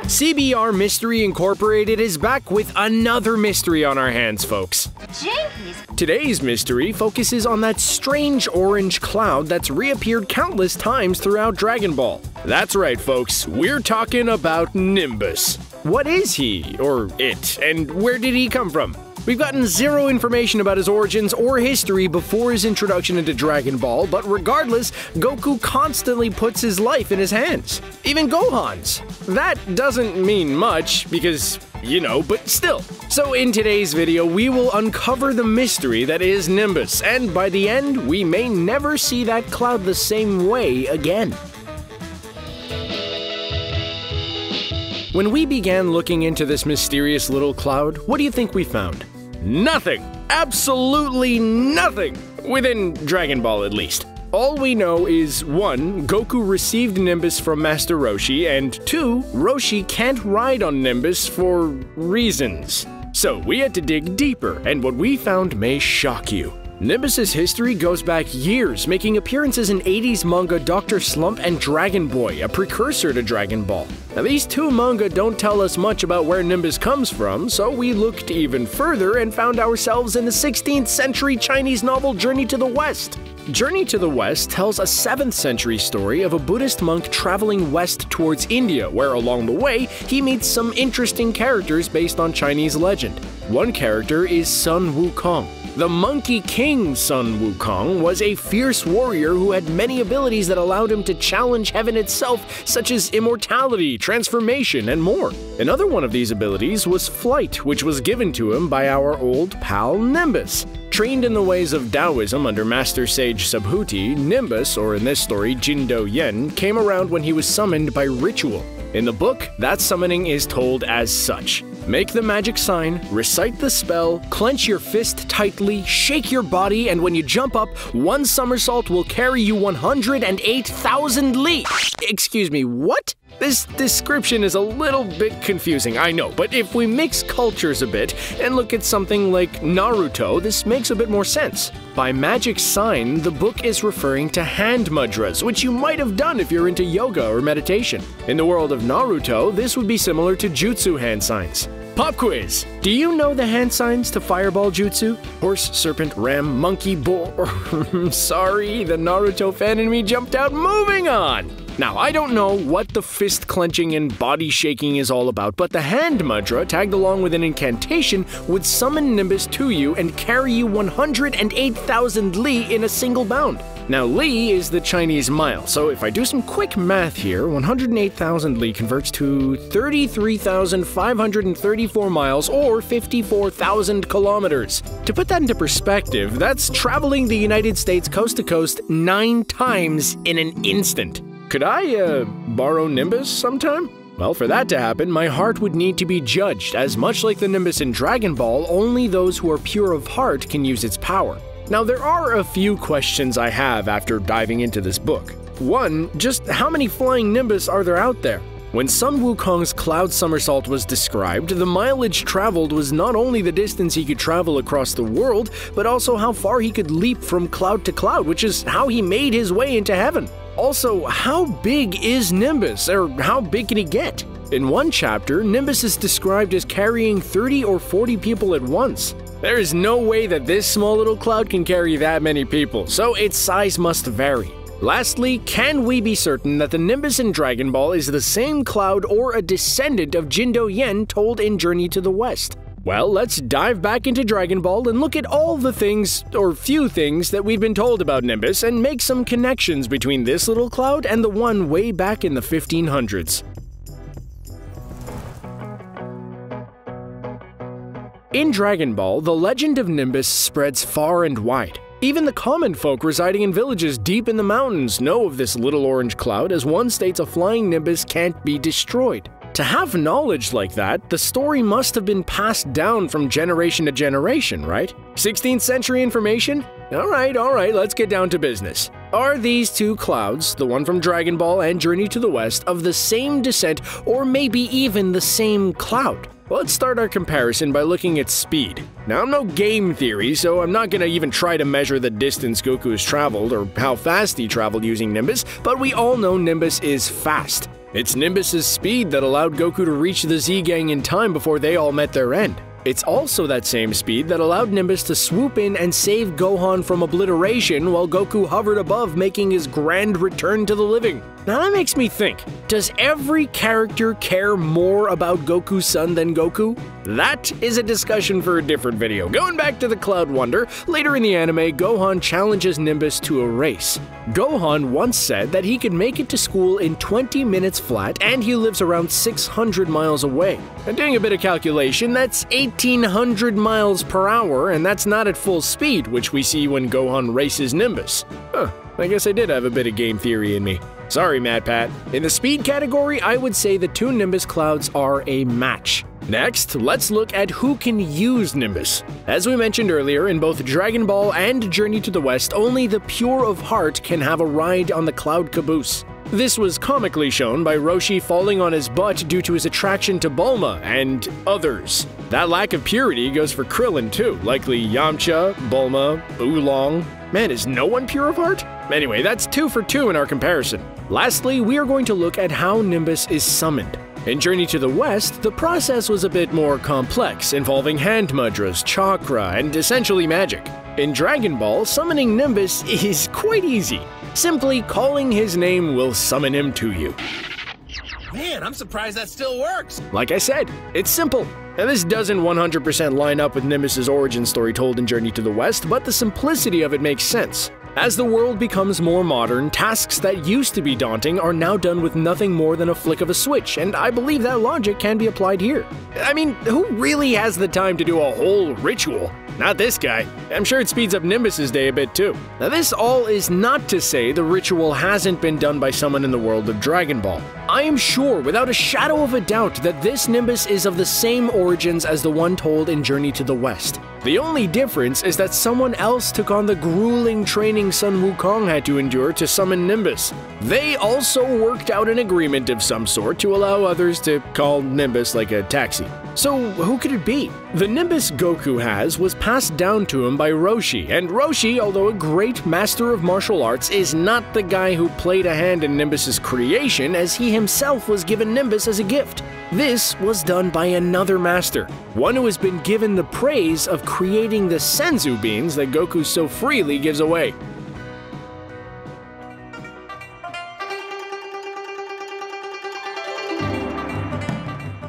CBR Mystery Incorporated is back with another mystery on our hands, folks. Jeez! Today's mystery focuses on that strange orange cloud that's reappeared countless times throughout Dragon Ball. That's right, folks, we're talking about Nimbus. What is he, or it, and where did he come from? We've gotten zero information about his origins or history before his introduction into Dragon Ball, but regardless, Goku constantly puts his life in his hands. Even Gohan's. That doesn't mean much, because, you know, but still. So in today's video, we will uncover the mystery that is Nimbus, and by the end, we may never see that cloud the same way again. When we began looking into this mysterious little cloud, what do you think we found? Nothing! Absolutely nothing! Within Dragon Ball, at least. All we know is 1. Goku received Nimbus from Master Roshi, and 2. Roshi can't ride on Nimbus for reasons. So we had to dig deeper, and what we found may shock you. Nimbus's history goes back years, making appearances in 80s manga Dr. Slump and Dragon Boy, a precursor to Dragon Ball. Now these two manga don't tell us much about where Nimbus comes from, so we looked even further and found ourselves in the 16th century Chinese novel Journey to the West. Journey to the West tells a 7th century story of a Buddhist monk traveling west towards India, where along the way, he meets some interesting characters based on Chinese legend. One character is Sun Wukong. The Monkey King Sun Wukong was a fierce warrior who had many abilities that allowed him to challenge heaven itself, such as immortality, transformation, and more. Another one of these abilities was flight, which was given to him by our old pal Nimbus. Trained in the ways of Taoism under Master Sage Subhuti, Nimbus, or in this story Jindo Yen, came around when he was summoned by ritual. In the book, that summoning is told as such. Make the magic sign, recite the spell, clench your fist tightly, shake your body, and when you jump up, one somersault will carry you 108,000 li. Excuse me, what? This description is a little bit confusing, I know, but if we mix cultures a bit and look at something like Naruto, this makes a bit more sense. By magic sign, the book is referring to hand mudras, which you might have done if you're into yoga or meditation. In the world of Naruto, this would be similar to jutsu hand signs. Pop quiz! Do you know the hand signs to Fireball Jutsu? Horse, serpent, ram, monkey, bull. Sorry, the Naruto fan in me jumped out. Moving on! Now, I don't know what the fist clenching and body shaking is all about, but the hand mudra, tagged along with an incantation, would summon Nimbus to you and carry you 108,000 li in a single bound. Now, li is the Chinese mile, so if I do some quick math here, 108,000 li converts to 33,534 miles or 54,000 kilometers. To put that into perspective, that's traveling the United States coast to coast 9 times in an instant. Could I, borrow Nimbus sometime? Well, for that to happen, my heart would need to be judged, as much like the Nimbus in Dragon Ball, only those who are pure of heart can use its power. Now, there are a few questions I have after diving into this book. 1, just how many Flying Nimbus are there out there? When Sun Wukong's cloud somersault was described, the mileage traveled was not only the distance he could travel across the world, but also how far he could leap from cloud to cloud, which is how he made his way into heaven. Also, how big is Nimbus, or how big can he get? In one chapter, Nimbus is described as carrying 30 or 40 people at once. There is no way that this small little cloud can carry that many people, so its size must vary. Lastly, can we be certain that the Nimbus in Dragon Ball is the same cloud or a descendant of Jindo Yen told in Journey to the West? Well, let's dive back into Dragon Ball and look at all the things, or few things, that we've been told about Nimbus and make some connections between this little cloud and the one way back in the 1500s. In Dragon Ball, the legend of Nimbus spreads far and wide. Even the common folk residing in villages deep in the mountains know of this little orange cloud, as one states a flying Nimbus can't be destroyed. To have knowledge like that, the story must have been passed down from generation to generation, right? 16th century information? Alright, let's get down to business. Are these two clouds, the one from Dragon Ball and Journey to the West, of the same descent, or maybe even the same cloud? Well, let's start our comparison by looking at speed. Now, I'm no game theory, so I'm not gonna even try to measure the distance Goku has traveled or how fast he traveled using Nimbus, but we all know Nimbus is fast. It's Nimbus's speed that allowed Goku to reach the Z-Gang in time before they all met their end. It's also that same speed that allowed Nimbus to swoop in and save Gohan from obliteration while Goku hovered above, making his grand return to the living. Now that makes me think, does every character care more about Goku's son than Goku? That is a discussion for a different video. Going back to the Cloud Wonder, later in the anime, Gohan challenges Nimbus to a race. Gohan once said that he could make it to school in 20 minutes flat, and he lives around 600 miles away. And doing a bit of calculation, that's 1,800 miles per hour, and that's not at full speed, which we see when Gohan races Nimbus. I guess I did have a bit of game theory in me. Sorry, Mad Pat. In the speed category, I would say the two Nimbus clouds are a match. Next, let's look at who can use Nimbus. As we mentioned earlier, in both Dragon Ball and Journey to the West, only the pure of heart can have a ride on the Cloud Caboose. This was comically shown by Roshi falling on his butt due to his attraction to Bulma and others. That lack of purity goes for Krillin too, likely Yamcha, Bulma, Oolong. Man, is no one pure of heart? Anyway, that's 2 for 2 in our comparison. Lastly, we are going to look at how Nimbus is summoned. In Journey to the West, the process was a bit more complex, involving hand mudras, chakra, and essentially magic. In Dragon Ball, summoning Nimbus is quite easy. Simply calling his name will summon him to you. Man, I'm surprised that still works! Like I said, it's simple. And this doesn't 100% line up with Nimbus's origin story told in Journey to the West, but the simplicity of it makes sense. As the world becomes more modern, tasks that used to be daunting are now done with nothing more than a flick of a switch, and I believe that logic can be applied here. I mean, who really has the time to do a whole ritual? Not this guy. I'm sure it speeds up Nimbus's day a bit too. Now this all is not to say the ritual hasn't been done by someone in the world of Dragon Ball. I am sure without a shadow of a doubt that this Nimbus is of the same origins as the one told in Journey to the West. The only difference is that someone else took on the grueling training Sun Wukong had to endure to summon Nimbus. They also worked out an agreement of some sort to allow others to call Nimbus like a taxi. So who could it be? The Nimbus Goku has was passed down to him by Roshi, and Roshi, although a great master of martial arts, is not the guy who played a hand in Nimbus's creation, as he himself was given Nimbus as a gift. This was done by another master, one who has been given the praise of creating the Senzu beans that Goku so freely gives away.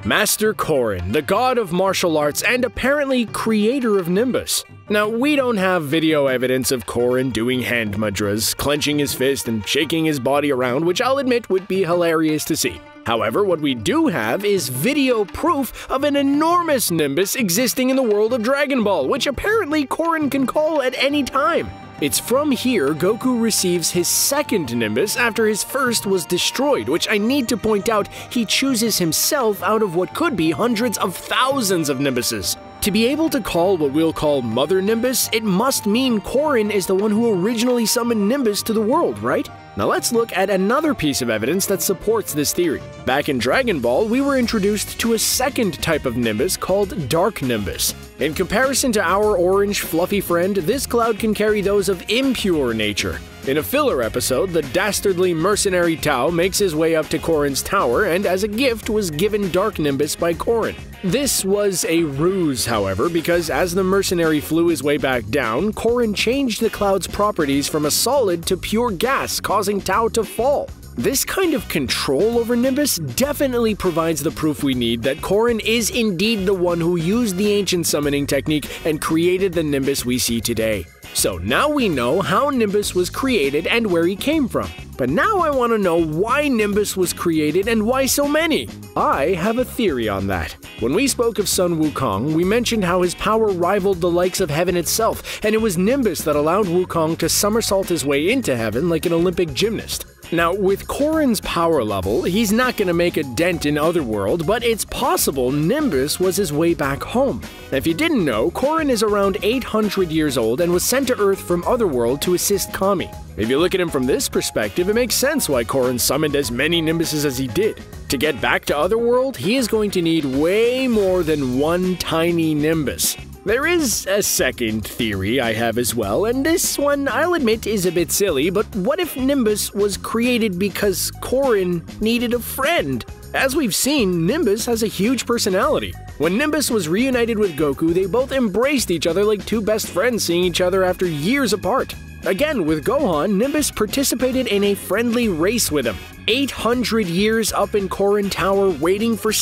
Master Korin, the god of martial arts and apparently creator of Nimbus. Now, we don't have video evidence of Korin doing hand mudras, clenching his fist and shaking his body around, which I'll admit would be hilarious to see. However, what we do have is video proof of an enormous Nimbus existing in the world of Dragon Ball, which apparently Korin can call at any time. It's from here Goku receives his second Nimbus after his first was destroyed, which I need to point out he chooses himself out of what could be hundreds of thousands of Nimbuses. To be able to call what we'll call Mother Nimbus, it must mean Korin is the one who originally summoned Nimbus to the world, right? Now let's look at another piece of evidence that supports this theory. Back in Dragon Ball, we were introduced to a second type of Nimbus called Dark Nimbus. In comparison to our orange fluffy friend, this cloud can carry those of impure nature. In a filler episode, the dastardly mercenary Tao makes his way up to Korin's tower and as a gift was given Dark Nimbus by Korin. This was a ruse, however, because as the mercenary flew his way back down, Korin changed the cloud's properties from a solid to pure gas, causing Tao to fall. This kind of control over Nimbus definitely provides the proof we need that Korin is indeed the one who used the ancient summoning technique and created the Nimbus we see today. So now we know how Nimbus was created and where he came from. But now I want to know why Nimbus was created and why so many. I have a theory on that. When we spoke of Sun Wukong, we mentioned how his power rivaled the likes of heaven itself, and it was Nimbus that allowed Wukong to somersault his way into heaven like an Olympic gymnast. Now, with Korin's power level, he's not going to make a dent in Otherworld, but it's possible Nimbus was his way back home. If you didn't know, Korin is around 800 years old and was sent to Earth from Otherworld to assist Kami. If you look at him from this perspective, it makes sense why Korin summoned as many Nimbuses as he did. To get back to Otherworld, he is going to need way more than one tiny Nimbus. There is a second theory I have as well, and this one, I'll admit, is a bit silly, but what if Nimbus was created because Korin needed a friend? As we've seen, Nimbus has a huge personality. When Nimbus was reunited with Goku, they both embraced each other like two best friends seeing each other after years apart. Again, with Gohan, Nimbus participated in a friendly race with him. 800 years up in Korin Tower waiting for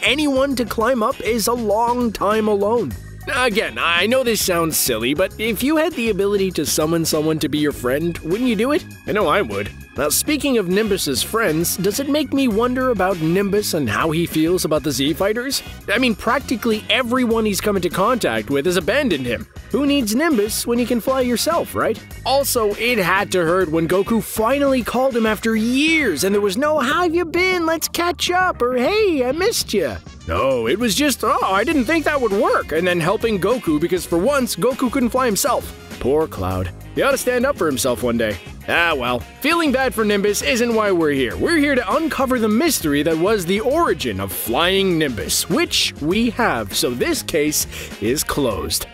anyone to climb up is a long time alone. Again, I know this sounds silly, but if you had the ability to summon someone to be your friend, wouldn't you do it? I know I would. Now, speaking of Nimbus's friends, does it make me wonder about Nimbus and how he feels about the Z-Fighters? I mean, practically everyone he's come into contact with has abandoned him. Who needs Nimbus when you can fly yourself, right? Also, it had to hurt when Goku finally called him after years and there was no "how have you been, let's catch up," or "hey, I missed you." No, it was just, "oh, I didn't think that would work," and then helping Goku because for once, Goku couldn't fly himself. Poor Cloud. He ought to stand up for himself one day. Ah well, feeling bad for Nimbus isn't why we're here. We're here to uncover the mystery that was the origin of Flying Nimbus, which we have, so this case is closed.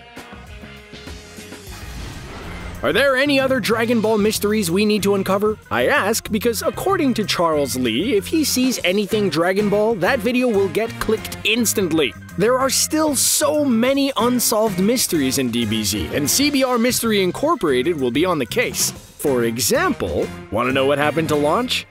Are there any other Dragon Ball mysteries we need to uncover? I ask because according to Charles Lee, if he sees anything Dragon Ball, that video will get clicked instantly. There are still so many unsolved mysteries in DBZ, and CBR Mystery Incorporated will be on the case. For example, want to know what happened to Launch?